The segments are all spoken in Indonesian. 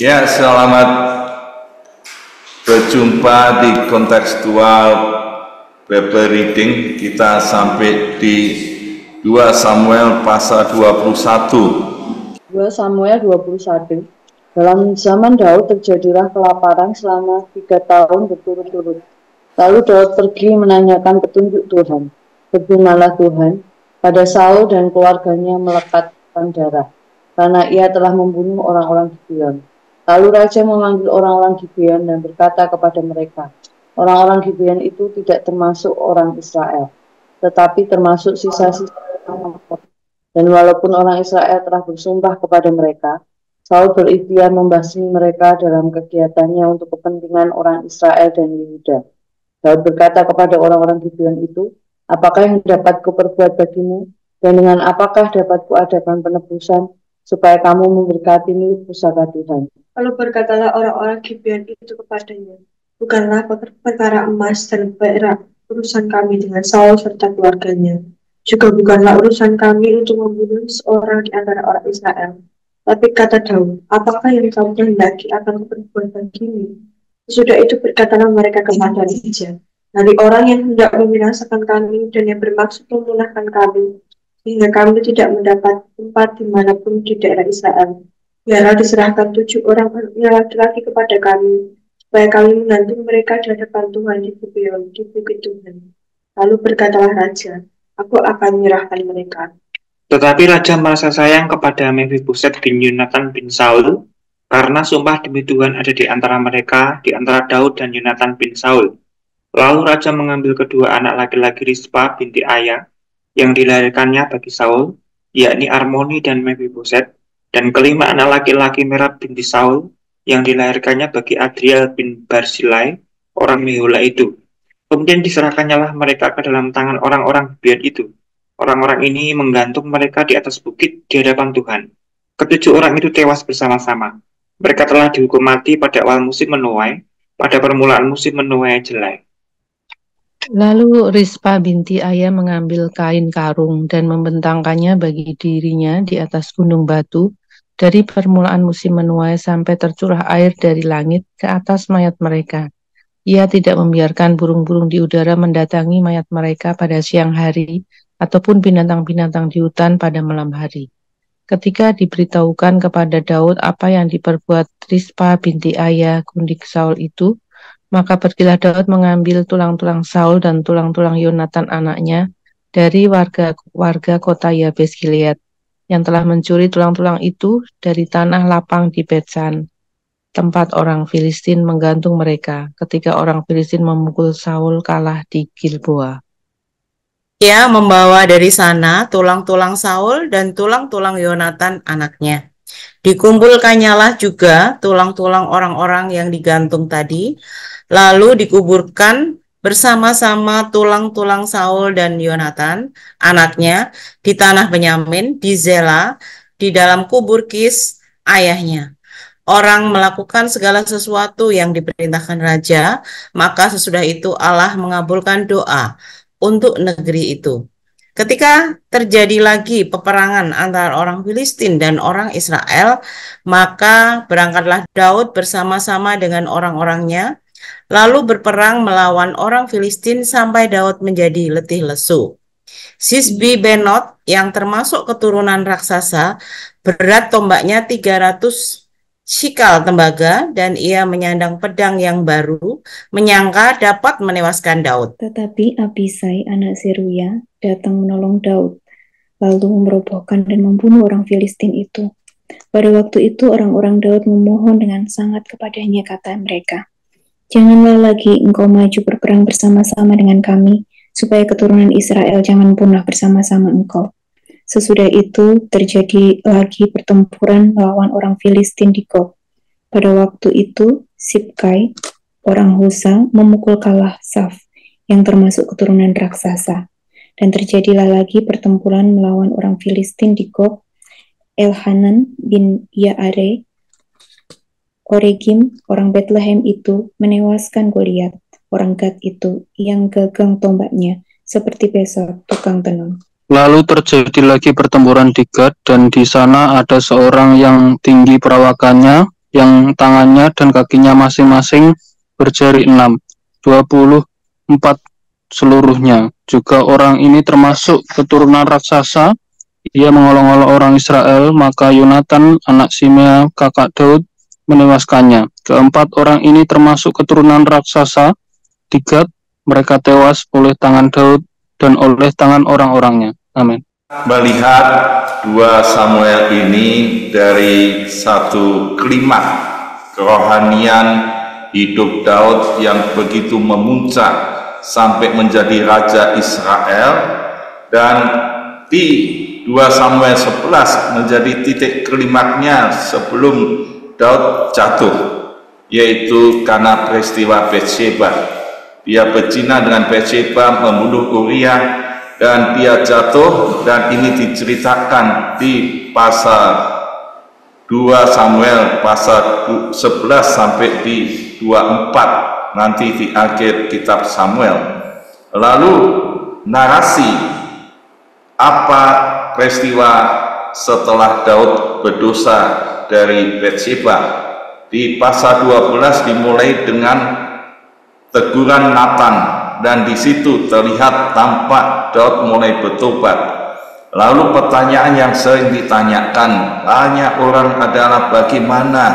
Ya, selamat berjumpa di kontekstual Bible reading. Kita sampai di 2 Samuel pasal 21. 2 Samuel 21. Dalam zaman Daud terjadilah kelaparan selama 3 tahun berturut-turut. Lalu Daud pergi menanyakan petunjuk Tuhan. Berfirmanlah Tuhan, pada Saul dan keluarganya melekatkan darah, karena ia telah membunuh orang-orang Gibeon. Lalu raja memanggil orang-orang Gibeon dan berkata kepada mereka, orang-orang Gibeon itu tidak termasuk orang Israel, tetapi termasuk sisa-sisa orang. Dan walaupun orang Israel telah bersumpah kepada mereka, Saul berikhtiar membasmi mereka dalam kegiatannya untuk kepentingan orang Israel dan Yehuda. Daud berkata kepada orang-orang Gibeon itu, apakah yang dapat kuperbuat bagimu, dan dengan apakah dapat kuadakan penebusan, supaya kamu memberkati milik pusaka Tuhan. Lalu berkatalah orang-orang Gibeon itu kepadanya, bukanlah perkara emas dan perak urusan kami dengan Saul serta keluarganya. Juga bukanlah urusan kami untuk membunuh seorang di antara orang Israel. Tapi kata Daud, apakah yang kamu kehendaki akan kuperbuat bagimu? Sesudah itu berkatalah mereka kepada raja, dari orang yang hendak membinasakan kami dan yang bermaksud memunahkan kami, sehingga kami tidak mendapat tempat dimanapun di daerah Israel. Biarlah diserahkan 7 orang laki-laki kepada kami, supaya kami menantu mereka di hadapan Tuhan di Gibeon, di bukit Tuhan. Lalu berkatalah raja, aku akan menyerahkan mereka. Tetapi raja merasa sayang kepada Mephiboset bin Yonatan bin Saul, karena sumpah demi Tuhan ada di antara mereka, di antara Daud dan Yonatan bin Saul. Lalu raja mengambil kedua anak laki-laki Rispa binti Aya, yang dilahirkannya bagi Saul, yakni Armoni dan Mephiboset, dan kelima anak laki-laki Merab binti Saul, yang dilahirkannya bagi Adriel bin Barzillai, orang Mehola itu. Kemudian diserahkannyalah mereka ke dalam tangan orang-orang Gibeon itu. Orang-orang ini menggantung mereka di atas bukit di hadapan Tuhan. Ke-7 orang itu tewas bersama-sama. Mereka telah dihukum mati pada awal musim menuai, pada permulaan musim menuai jelai. Lalu Rispa binti Aya mengambil kain karung dan membentangkannya bagi dirinya di atas gunung batu, dari permulaan musim menuai sampai tercurah air dari langit ke atas mayat mereka. Ia tidak membiarkan burung-burung di udara mendatangi mayat mereka pada siang hari, ataupun binatang-binatang di hutan pada malam hari. Ketika diberitahukan kepada Daud apa yang diperbuat Rispa binti Aya, gundik Saul itu, maka pergilah Daud mengambil tulang-tulang Saul dan tulang-tulang Yonatan anaknya dari warga kota Yabes Gilead, yang telah mencuri tulang-tulang itu dari tanah lapang di Betsan, tempat orang Filistin menggantung mereka ketika orang Filistin memukul Saul kalah di Gilboa. Ia membawa dari sana tulang-tulang Saul dan tulang-tulang Yonatan anaknya. Dikumpulkannyalah juga tulang-tulang orang-orang yang digantung tadi, lalu dikuburkan bersama-sama tulang-tulang Saul dan Yonatan anaknya di tanah Benyamin, di Zela, di dalam kubur Kis ayahnya. Orang melakukan segala sesuatu yang diperintahkan raja, maka sesudah itu Allah mengabulkan doa untuk negeri itu. Ketika terjadi lagi peperangan antara orang Filistin dan orang Israel, maka berangkatlah Daud bersama-sama dengan orang-orangnya, lalu berperang melawan orang Filistin sampai Daud menjadi letih lesu. Sisbi Benot yang termasuk keturunan raksasa, berat tombaknya 300 shikal tembaga, dan ia menyandang pedang yang baru, menyangka dapat menewaskan Daud. Tetapi Abisai anak Zeruya datang menolong Daud, lalu merobohkan dan membunuh orang Filistin itu. Pada waktu itu orang-orang Daud memohon dengan sangat kepadanya, kata mereka, janganlah lagi engkau maju berperang bersama-sama dengan kami, supaya keturunan Israel jangan punah bersama-sama engkau. Sesudah itu terjadi lagi pertempuran melawan orang Filistin di Gob. Pada waktu itu Sibkai, orang Husa, memukul kalah Saf, yang termasuk keturunan raksasa. Dan terjadilah lagi pertempuran melawan orang Filistin di Gob. Elhanan bin Yaare, Oregim, orang Bethlehem itu, menewaskan Goliat, orang Gad itu, yang gagang tombaknya, seperti besok tukang tenun. Lalu terjadi lagi pertempuran di Gad, dan di sana ada seorang yang tinggi perawakannya, yang tangannya dan kakinya masing-masing berjari 6, 24 seluruhnya. Juga orang ini termasuk keturunan raksasa. Ia mengolok-olok orang Israel, maka Yonatan, anak Simea, kakak Daud, menewaskannya. Keempat orang ini termasuk keturunan raksasa di Gad. Mereka tewas oleh tangan Daud dan oleh tangan orang-orangnya. Amin. Melihat 2 Samuel ini dari satu kalimat kerohanian hidup Daud yang begitu memuncak sampai menjadi Raja Israel, dan di 2 Samuel 11 menjadi titik klimaknya sebelum Daud jatuh, yaitu karena peristiwa Batsheba. Dia berzina dengan Batsheba, membunuh Uria, dan dia jatuh, dan ini diceritakan di pasal 2 Samuel pasal 11 sampai di 24 nanti di akhir kitab Samuel. Lalu narasi apa peristiwa setelah Daud berdosa dari Batsheba di pasal 12 dimulai dengan teguran Natan, dan di situ terlihat tampak Daud mulai bertobat. Lalu pertanyaan yang sering ditanyakan banyak orang adalah bagaimana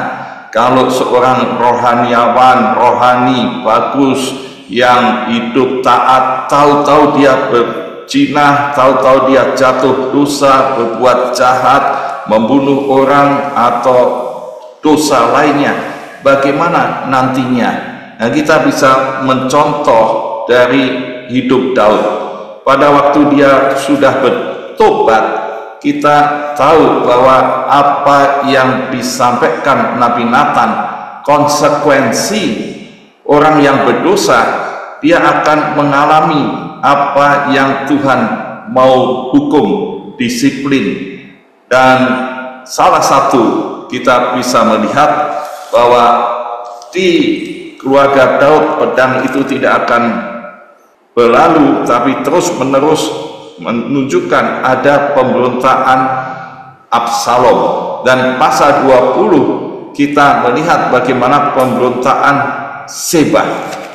kalau seorang rohani bagus yang hidup taat, tahu-tahu dia berzina, tahu-tahu dia jatuh dosa, berbuat jahat, membunuh orang atau dosa lainnya, bagaimana nantinya? Nah, kita bisa mencontoh dari hidup Daud. Pada waktu dia sudah bertobat, kita tahu bahwa apa yang disampaikan Nabi Natan, konsekuensi orang yang berdosa, dia akan mengalami apa yang Tuhan mau hukum, disiplin. Dan salah satu kita bisa melihat bahwa di keluarga Daud pedang itu tidak akan berlalu, tapi terus-menerus menunjukkan ada pemberontakan Absalom. Dan pasal 20 kita melihat bagaimana pemberontakan Seba.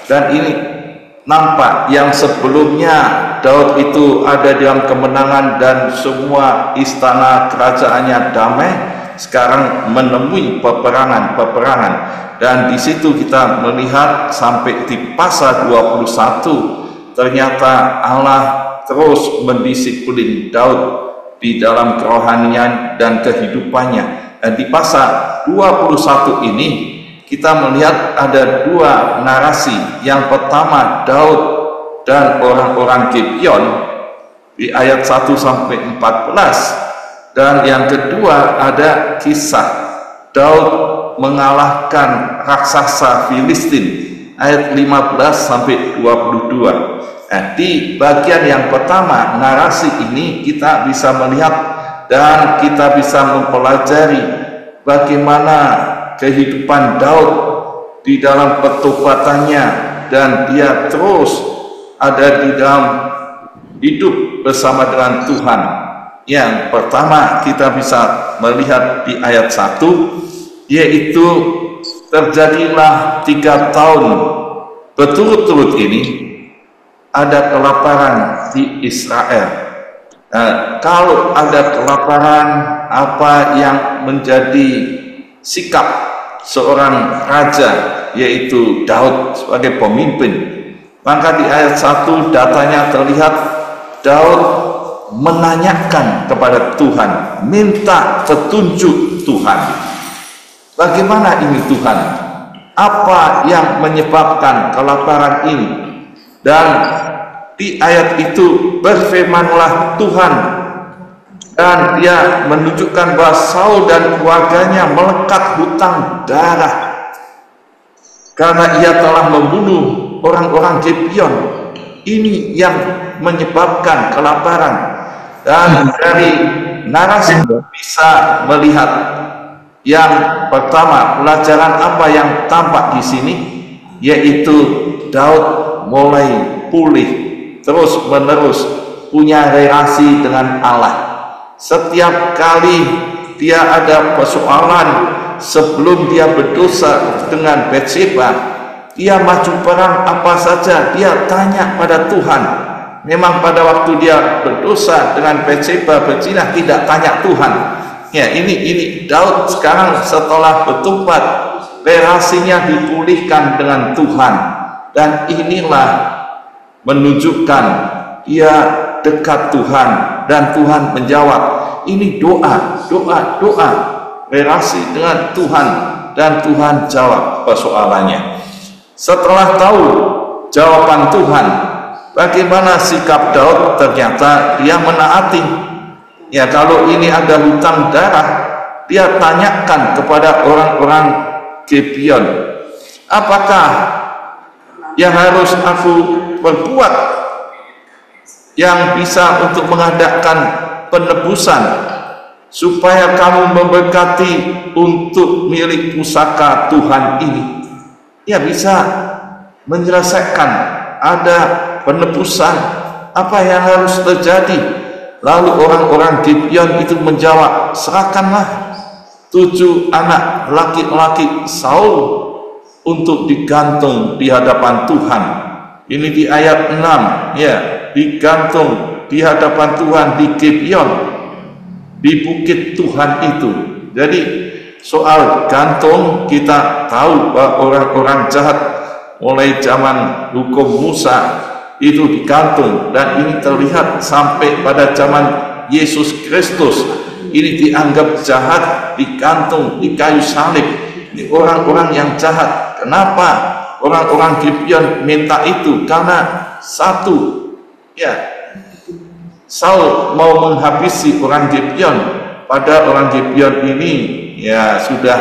Dan ini nampak yang sebelumnya Daud itu ada dalam kemenangan dan semua istana kerajaannya damai, sekarang menemui peperangan. Dan di situ kita melihat sampai di pasal 21 ternyata Allah terus mendisiplin Daud di dalam kerohanian dan kehidupannya. Dan di pasal 21 ini kita melihat ada 2 narasi. Yang pertama Daud dan orang-orang Gibeon di ayat 1 sampai 14, dan yang kedua ada kisah Daud mengalahkan raksasa Filistin ayat 15 sampai 22. Nah, di bagian yang pertama narasi ini kita bisa melihat dan kita bisa mempelajari bagaimana kehidupan Daud di dalam pertobatannya, dan dia terus ada di dalam hidup bersama dengan Tuhan. Yang pertama kita bisa melihat di ayat 1, yaitu terjadilah 3 tahun berturut-turut ini ada kelaparan di Israel. Nah, kalau ada kelaparan, apa yang menjadi sikap seorang raja, yaitu Daud sebagai pemimpin? Maka di ayat 1 datanya terlihat Daud menanyakan kepada Tuhan, minta petunjuk Tuhan. Bagaimana ini Tuhan? Apa yang menyebabkan kelaparan ini? Dan di ayat itu berfirmanlah Tuhan, dan dia menunjukkan bahwa Saul dan keluarganya melekat hutang darah karena ia telah membunuh orang-orang Gibeon. Ini yang menyebabkan kelaparan. Dan dari narasi bisa melihat yang pertama, pelajaran apa yang tampak di sini, yaitu Daud mulai pulih terus menerus, punya relasi dengan Allah. Setiap kali dia ada persoalan, sebelum dia berdosa dengan Bathsheba, dia maju perang apa saja, dia tanya pada Tuhan. Memang pada waktu dia berdosa dengan Bathsheba berzina tidak tanya Tuhan. Ya, ini Daud sekarang setelah bertobat, relasinya dipulihkan dengan Tuhan, dan inilah menunjukkan dia dekat Tuhan dan Tuhan menjawab. Ini doa, relasi dengan Tuhan, dan Tuhan jawab persoalannya. Setelah tahu jawaban Tuhan, bagaimana sikap Daud? Ternyata dia menaati. Ya, kalau ini ada hutang darah, dia tanyakan kepada orang-orang Gibeon, apakah yang harus aku berbuat yang bisa untuk mengadakan penebusan supaya kamu memberkati untuk milik pusaka Tuhan ini? Ya, bisa menyelesaikan, ada penebusan, apa yang harus terjadi? Lalu orang-orang Gibeon itu menjawab, serahkanlah 7 anak laki-laki Saul untuk digantung di hadapan Tuhan. Ini di ayat 6, ya, digantung di hadapan Tuhan di Gibeon, di bukit Tuhan itu. Jadi soal gantung, kita tahu bahwa orang-orang jahat mulai zaman hukum Musa itu digantung, dan ini terlihat sampai pada zaman Yesus Kristus. Ini dianggap jahat, digantung di kayu salib. Ini orang-orang yang jahat. Kenapa orang-orang Gibeon minta itu? Karena satu, ya, Saul mau menghabisi orang Gibeon. Pada orang Gibeon ini ya sudah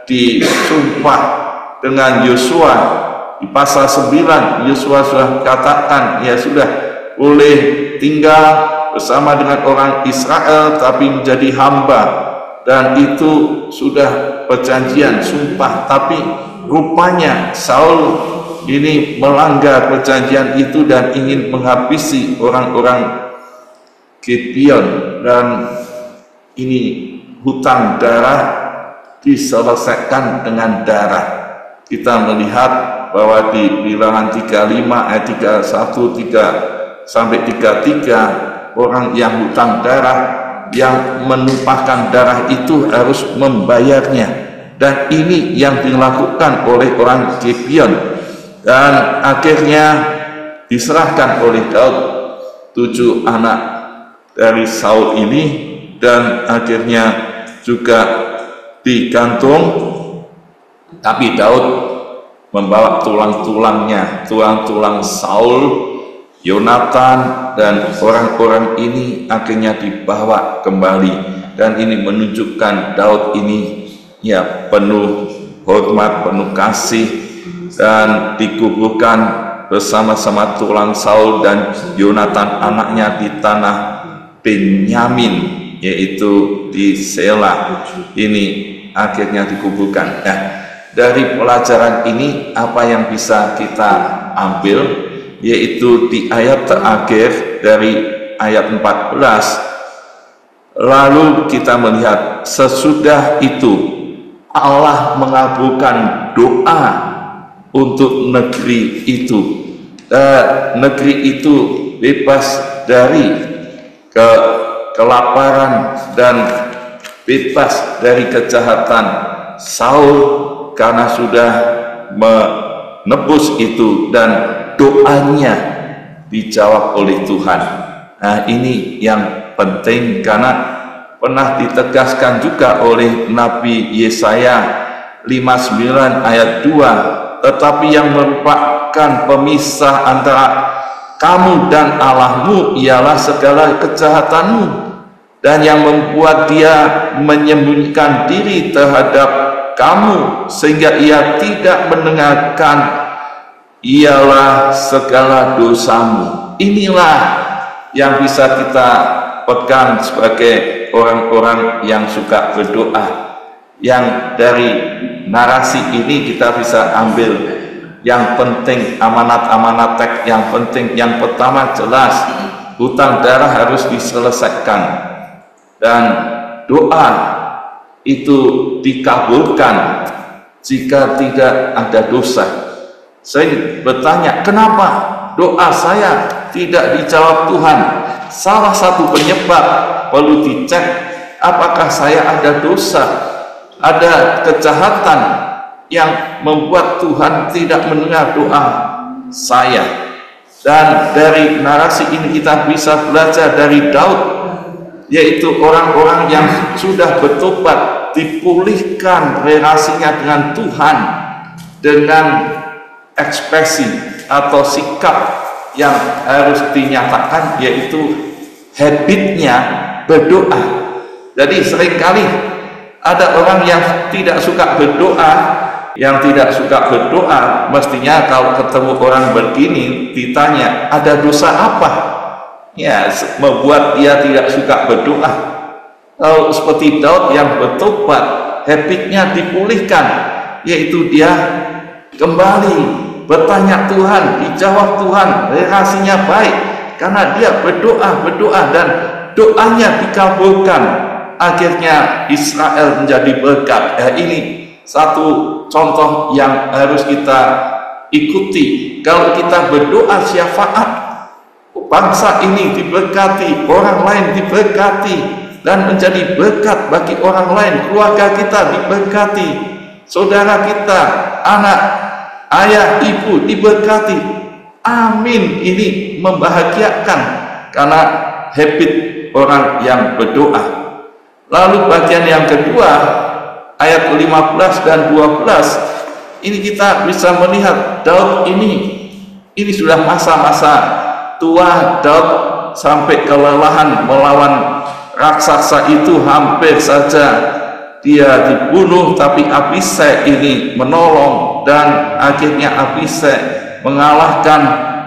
disumpah dengan Yosua. Di pasal 9 Yosua sudah katakan, ya sudah boleh tinggal bersama dengan orang Israel tapi menjadi hamba, dan itu sudah perjanjian sumpah. Tapi rupanya Saul ini melanggar perjanjian itu dan ingin menghabisi orang-orang Gibeon, dan ini hutang darah diselesaikan dengan darah. Kita melihat bahwa di Bilangan 35 ayat 31 sampai 33, orang yang hutang darah, yang menumpahkan darah itu harus membayarnya, dan ini yang dilakukan oleh orang Gibeon, dan akhirnya diserahkan oleh Daud 7 anak dari Saul ini, dan akhirnya juga digantung. Tapi Daud membawa tulang-tulangnya, tulang-tulang Saul, Yonatan, dan orang-orang ini akhirnya dibawa kembali, dan ini menunjukkan Daud ini ya penuh hormat, penuh kasih, dan dikuburkan bersama-sama tulang Saul dan Yonatan anaknya di tanah Benyamin, yaitu di Sela. Ini akhirnya dikuburkan. Nah, dari pelajaran ini apa yang bisa kita ambil, yaitu di ayat terakhir dari ayat 14, lalu kita melihat sesudah itu Allah mengabulkan doa untuk negeri itu. Negeri itu bebas dari kelaparan dan bebas dari kejahatan Saul, karena sudah menebus itu, dan doanya dijawab oleh Tuhan. Nah, ini yang penting, karena pernah ditegaskan juga oleh Nabi Yesaya 59 ayat 2, tetapi yang merupakan pemisah antara kamu dan Allahmu ialah segala kejahatanmu, dan yang membuat dia menyembunyikan diri terhadap kamu sehingga ia tidak mendengarkan ialah segala dosamu. Inilah yang bisa kita pegang sebagai orang-orang yang suka berdoa. Yang dari narasi ini kita bisa ambil yang penting, amanat-amanat teks yang penting. Yang pertama jelas, hutang darah harus diselesaikan, dan doa itu dikabulkan jika tidak ada dosa. Saya bertanya, kenapa doa saya tidak dijawab Tuhan? Salah satu penyebab perlu dicek, apakah saya ada dosa, ada kejahatan yang membuat Tuhan tidak mendengar doa saya. Dan dari narasi ini kita bisa belajar dari Daud, yaitu orang-orang yang sudah bertobat, dipulihkan relasinya dengan Tuhan dengan ekspresi atau sikap yang harus dinyatakan, yaitu habitnya berdoa. Jadi seringkali ada orang yang tidak suka berdoa. Yang tidak suka berdoa, mestinya kalau ketemu orang begini ditanya, ada dosa apa? Ya, membuat dia tidak suka berdoa. Kalau seperti Daud yang bertobat, habitnya dipulihkan, yaitu dia kembali bertanya Tuhan, dijawab Tuhan, relasinya baik, karena dia berdoa dan doanya dikabulkan. Akhirnya Israel menjadi berkat. Ini satu contoh yang harus kita ikuti. Kalau kita berdoa syafaat, bangsa ini diberkati, orang lain diberkati, dan menjadi berkat bagi orang lain. Keluarga kita diberkati, saudara kita, anak, ayah, ibu diberkati. Amin. Ini membahagiakan karena habit orang yang berdoa. Lalu bagian yang kedua, ayat 15 dan 12, ini kita bisa melihat Daud ini sudah masa-masa tua. Daud sampai kelelahan melawan raksasa itu, hampir saja dia dibunuh, tapi Abisai ini menolong dan akhirnya Abisai mengalahkan,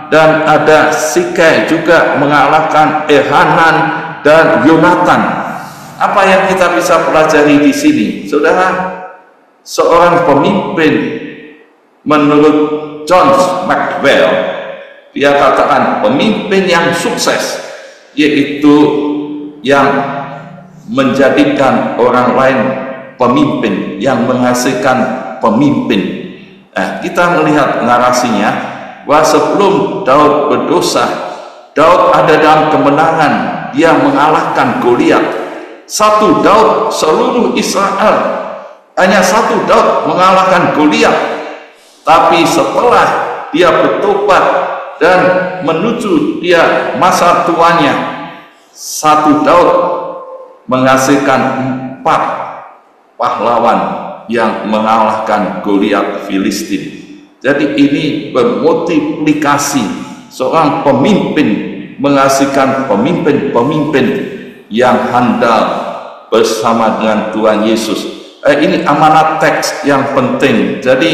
dan ada Sikai juga mengalahkan Elhanan dan Yonatan. Apa yang kita bisa pelajari di sini, saudara? Seorang pemimpin, menurut John Maxwell, dia katakan pemimpin yang sukses yaitu yang menjadikan orang lain pemimpin, yang menghasilkan pemimpin. Kita melihat narasinya bahwa sebelum Daud berdosa, Daud ada dalam kemenangan, dia mengalahkan Goliat. Satu Daud seluruh Israel, hanya satu Daud mengalahkan Goliat. Tapi setelah dia bertobat dan menuju dia masa tuanya, satu Daud menghasilkan 4 pahlawan yang mengalahkan Goliat Filistin. Jadi ini bermultiplikasi, seorang pemimpin menghasilkan pemimpin-pemimpin yang handal bersama dengan Tuhan Yesus. Ini amanat teks yang penting. Jadi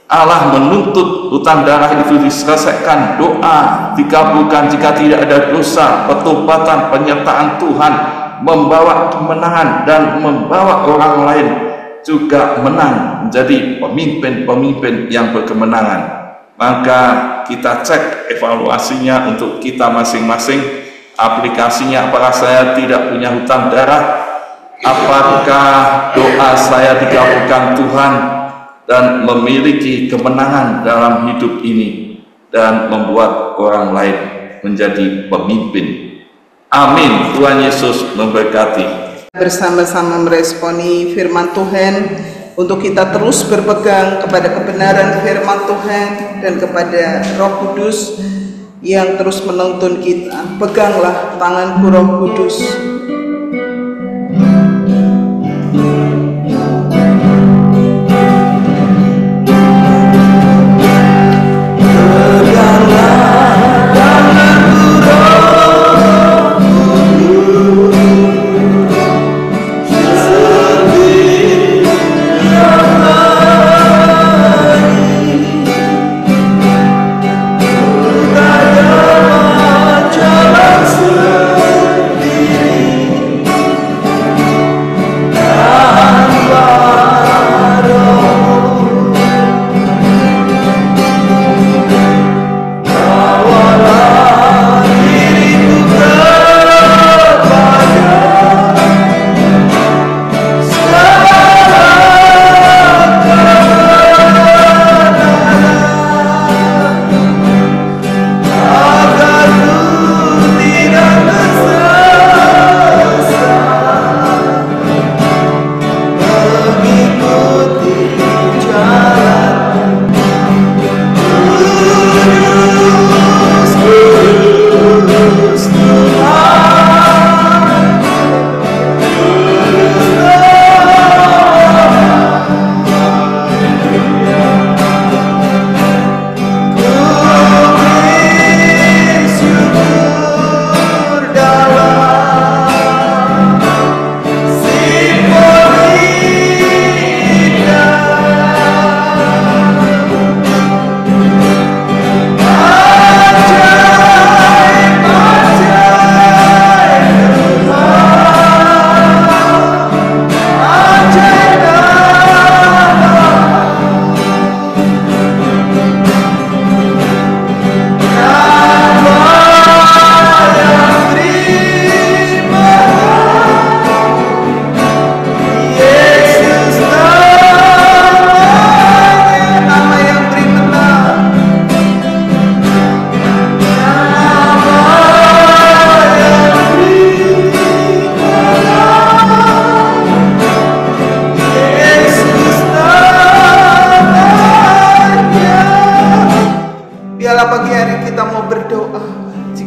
Allah menuntut hutang darah itu diselesaikan, doa dikabulkan jika tidak ada dosa, pertobatan, penyertaan Tuhan membawa kemenangan dan membawa orang lain juga menang menjadi pemimpin-pemimpin yang berkemenangan. Maka kita cek evaluasinya untuk kita masing-masing. Aplikasinya, apakah saya tidak punya hutang darah, apakah doa saya dikabulkan Tuhan dan memiliki kemenangan dalam hidup ini dan membuat orang lain menjadi pemimpin. Amin. Tuhan Yesus memberkati. Bersama-sama meresponi firman Tuhan, untuk kita terus berpegang kepada kebenaran firman Tuhan dan kepada Roh Kudus yang terus menuntun kita. Peganglah tanganku Roh Kudus. Jalan sendiri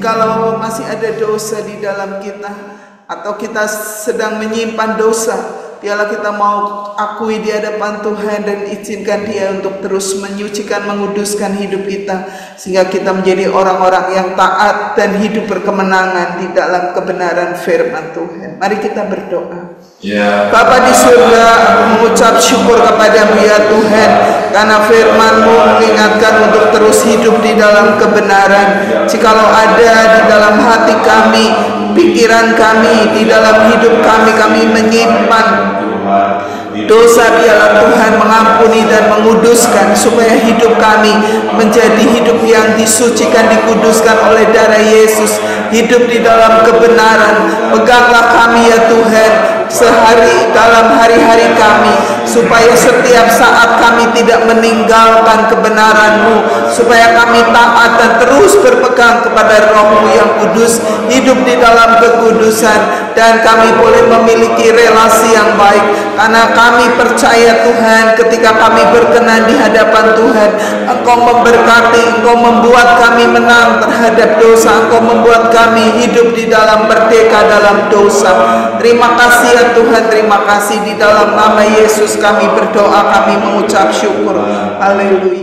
jikalau masih ada dosa di dalam kita, atau kita sedang menyimpan dosa, biarlah kita mau akui di hadapan Tuhan dan izinkan Dia untuk terus menyucikan, menguduskan hidup kita, sehingga kita menjadi orang-orang yang taat dan hidup berkemenangan di dalam kebenaran firman Tuhan. Mari kita berdoa. Bapa di surga, aku mengucap syukur kepadamu ya Tuhan, karena firman-Mu mengingatkan untuk terus hidup di dalam kebenaran. Jikalau ada di dalam hati kami, pikiran kami, di dalam hidup kami menyimpan dosa, biarlah Tuhan mengampuni dan menguduskan, supaya hidup kami menjadi hidup yang disucikan, dikuduskan oleh darah Yesus, hidup di dalam kebenaran. Peganglah kami ya Tuhan dalam hari-hari kami, supaya setiap saat kami tidak meninggalkan kebenaran-Mu, supaya kami taat dan terus berpegang kepada Roh-Mu yang kudus, hidup di dalam kekudusan, dan kami boleh memiliki relasi yang baik, karena kami percaya Tuhan, ketika kami berkenan di hadapan Tuhan, Engkau memberkati, Engkau membuat kami menang terhadap dosa, Engkau membuat kami hidup di dalam merdeka dalam dosa. Terima kasih ya Tuhan, terima kasih. Di dalam nama Yesus kami berdoa, kami mengucap syukur. Haleluya.